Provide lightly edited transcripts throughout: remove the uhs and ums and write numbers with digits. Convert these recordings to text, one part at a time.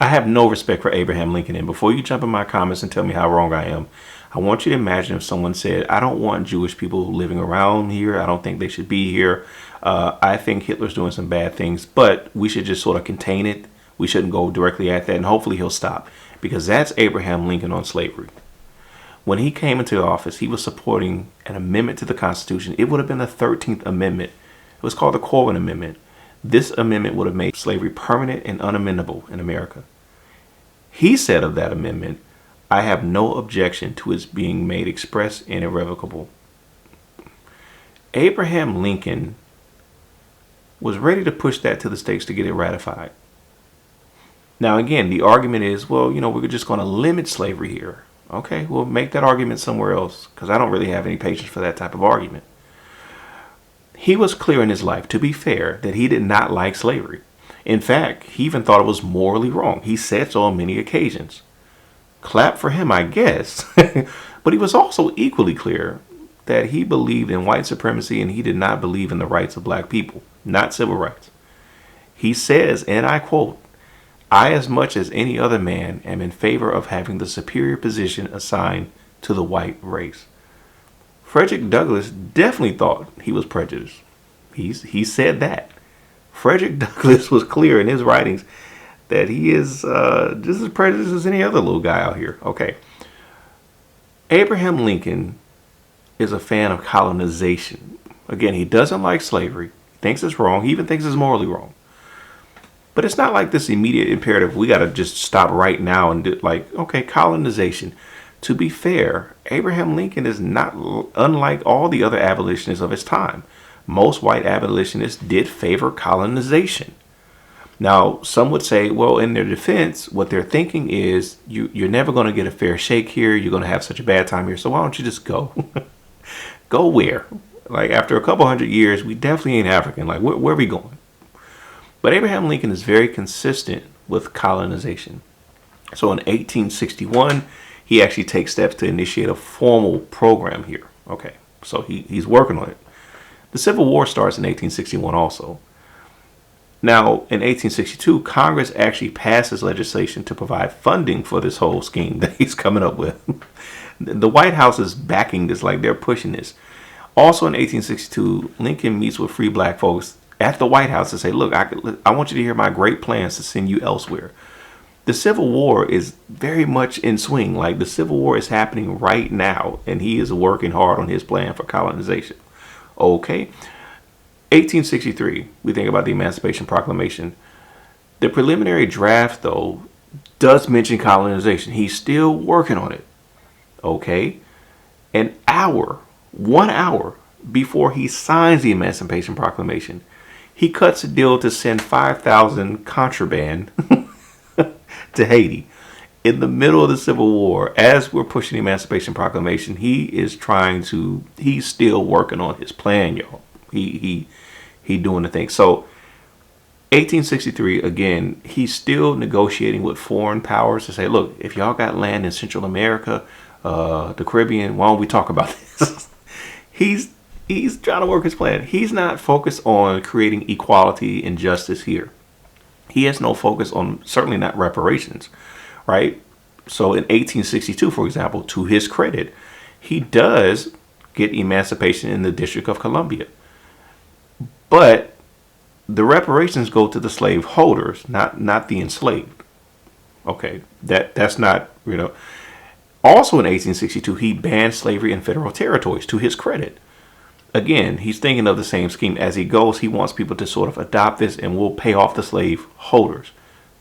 I have no respect for Abraham Lincoln. And before you jump in my comments and tell me how wrong I am, I want you to imagine if someone said, I don't want Jewish people living around here. I don't think they should be here. I think Hitler's doing some bad things, but we should just sort of contain it. We shouldn't go directly at that. And hopefully he'll stop, because that's Abraham Lincoln on slavery. When he came into office, he was supporting an amendment to the Constitution. It would have been the 13th Amendment. It was called the Corwin Amendment. This amendment would have made slavery permanent and unamendable in America. He said of that amendment, I have no objection to its being made express and irrevocable. Abraham Lincoln was ready to push that to the states to get it ratified. Now, again, the argument is, well, we're just going to limit slavery here. Okay, well, make that argument somewhere else, because I don't really have any patience for that type of argument. He was clear in his life, to be fair, that he did not like slavery. In fact, he even thought it was morally wrong. He said so on many occasions. Clap for him, I guess. But he was also equally clear that he believed in white supremacy and he did not believe in the rights of black people, not civil rights. He says, and I quote, I, as much as any other man, am in favor of having the superior position assigned to the white race. Frederick Douglass definitely thought he was prejudiced. He said that. Frederick Douglass was clear in his writings that he is just as prejudiced as any other little guy out here. Okay. Abraham Lincoln is a fan of colonization. Again, he doesn't like slavery. He thinks it's wrong. He even thinks it's morally wrong. But it's not like this immediate imperative. We got to just stop right now and do, okay, colonization. To be fair, Abraham Lincoln is not unlike all the other abolitionists of his time. Most white abolitionists did favor colonization. Now, some would say, well, in their defense, what they're thinking is you're never going to get a fair shake here. You're going to have such a bad time here. So why don't you just go? Go where? Like, after a couple hundred years, we definitely ain't African. Like, where are we going? But Abraham Lincoln is very consistent with colonization. So in 1861, he actually takes steps to initiate a formal program here. Okay, so he's working on it. The Civil War starts in 1861 also. Now, in 1862, Congress actually passes legislation to provide funding for this whole scheme that he's coming up with. The White House is backing this, like they're pushing this. Also in 1862, Lincoln meets with free black folks at the White House to say, look, I want you to hear my great plans to send you elsewhere. The Civil War is very much in swing. Like, the Civil War is happening right now, and he is working hard on his plan for colonization. Okay. 1863, we think about the Emancipation Proclamation. The preliminary draft, though, does mention colonization. He's still working on it. Okay. 1 hour before he signs the Emancipation Proclamation, he cuts a deal to send 5,000 contraband to Haiti. In the middle of the Civil War, as we're pushing the Emancipation Proclamation, he's still working on his plan, y'all. He doing the thing. So 1863, again, he's still negotiating with foreign powers to say, look, if y'all got land in Central America, the Caribbean, why don't we talk about this? He's trying to work his plan. He's not focused on creating equality and justice here. He has no focus on, certainly not reparations, right? So in 1862, for example, to his credit, he does get emancipation in the District of Columbia. But the reparations go to the slave holders, not the enslaved. Okay, that's not, Also in 1862, he banned slavery in federal territories, to his credit. Again, he's thinking of the same scheme. As he goes, he wants people to sort of adopt this, and we'll pay off the slave holders,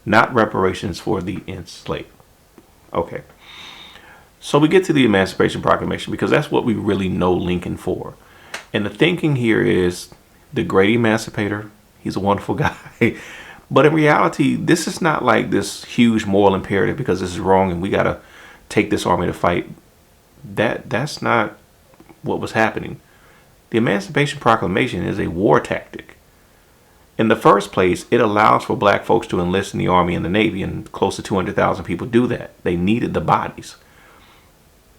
not reparations for the enslaved. Okay. So we get to the Emancipation Proclamation because that's what we really know Lincoln for. And the thinking here is the great emancipator. He's a wonderful guy. But in reality, this is not like this huge moral imperative because this is wrong and we got to take this army to fight. That's not what was happening. The Emancipation Proclamation is a war tactic. In the first place, it allows for black folks to enlist in the Army and the Navy, and close to 200,000 people do that. They needed the bodies.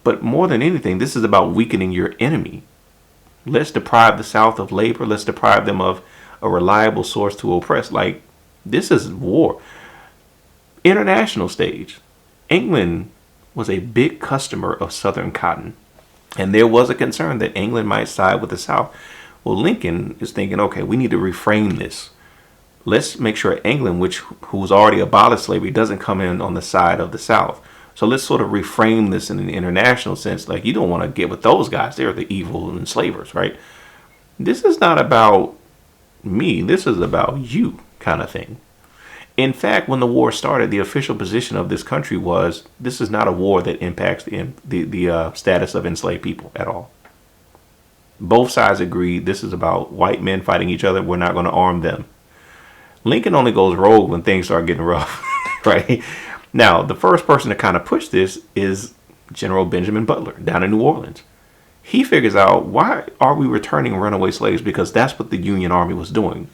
But more than anything, this is about weakening your enemy. Let's deprive the South of labor. Let's deprive them of a reliable source to oppress. Like, this is war. International stage. England was a big customer of Southern cotton, and there was a concern that England might side with the South. Well, Lincoln is thinking, okay, we need to reframe this. Let's make sure England, who's already abolished slavery, doesn't come in on the side of the South. So let's sort of reframe this in an international sense. Like, you don't want to get with those guys. They're the evil enslavers, right? This is not about me. This is about you, kind of thing. In fact, when the war started, the official position of this country was, this is not a war that impacts the status of enslaved people at all. Both sides agreed this is about white men fighting each other. We're not going to arm them. Lincoln only goes rogue when things start getting rough, right? Now, the first person to kind of push this is General Benjamin Butler down in New Orleans. He figures out, why are we returning runaway slaves? Because that's what the Union Army was doing.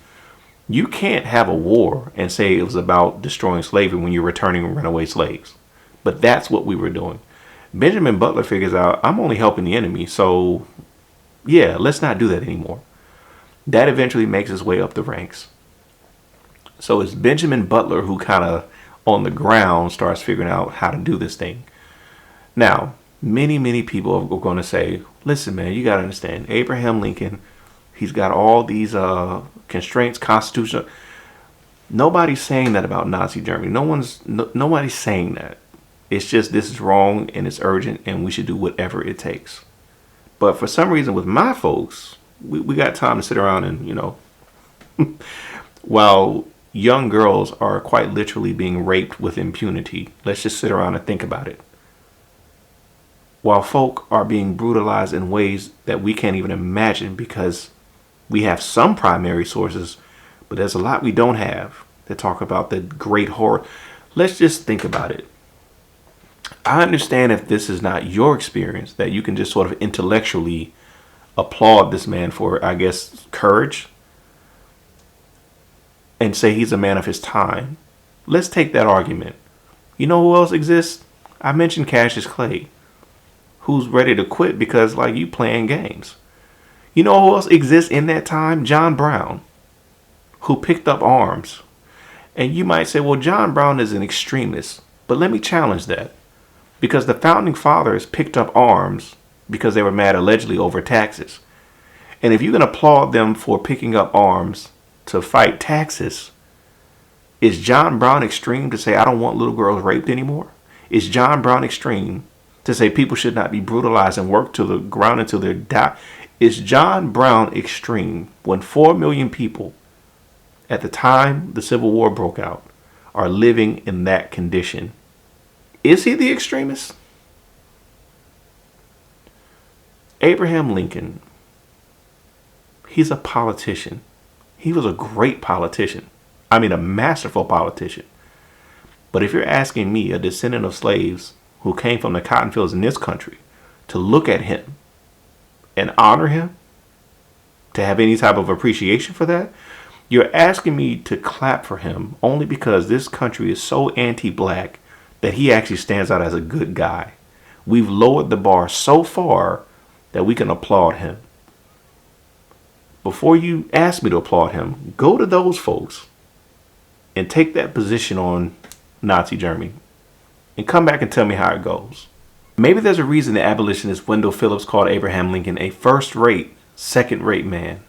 You can't have a war and say it was about destroying slavery when you're returning runaway slaves. But that's what we were doing. Benjamin Butler figures out, I'm only helping the enemy, so yeah, let's not do that anymore. That eventually makes his way up the ranks. So it's Benjamin Butler who kind of on the ground starts figuring out how to do this thing. Now, many people are going to say, listen, man, you got to understand, Abraham Lincoln, he's got all these constraints, constitutional. Nobody's saying that about Nazi Germany. Nobody's saying that. It's just, this is wrong and it's urgent and we should do whatever it takes. But for some reason with my folks, we got time to sit around and, while young girls are quite literally being raped with impunity, let's just sit around and think about it. While folk are being brutalized in ways that we can't even imagine because we have some primary sources, but there's a lot we don't have that talk about the great horror. Let's just think about it. I understand if this is not your experience, that you can just sort of intellectually applaud this man for, I guess, courage and say he's a man of his time. Let's take that argument. You know who else exists? I mentioned Cassius Clay, who's ready to quit because, like, you playing games. You know who else exists in that time? John Brown, who picked up arms. And you might say, well, John Brown is an extremist. But let me challenge that. Because the founding fathers picked up arms because they were mad allegedly over taxes. And if you can applaud them for picking up arms to fight taxes, is John Brown extreme to say I don't want little girls raped anymore? Is John Brown extreme to say people should not be brutalized and worked to the ground until they die? Is John Brown extreme when 4 million people at the time the Civil War broke out are living in that condition? Is he the extremist? Abraham Lincoln, he's a politician. He was a great politician. I mean, a masterful politician. But if you're asking me, a descendant of slaves who came from the cotton fields in this country, to look at him and honor him, to have any type of appreciation for that, you're asking me to clap for him only because this country is so anti-black that he actually stands out as a good guy. We've lowered the bar so far that we can applaud him. Before you ask me to applaud him, go to those folks and take that position on Nazi Germany and come back and tell me how it goes. Maybe there's a reason the abolitionist Wendell Phillips called Abraham Lincoln a first-rate, second-rate man.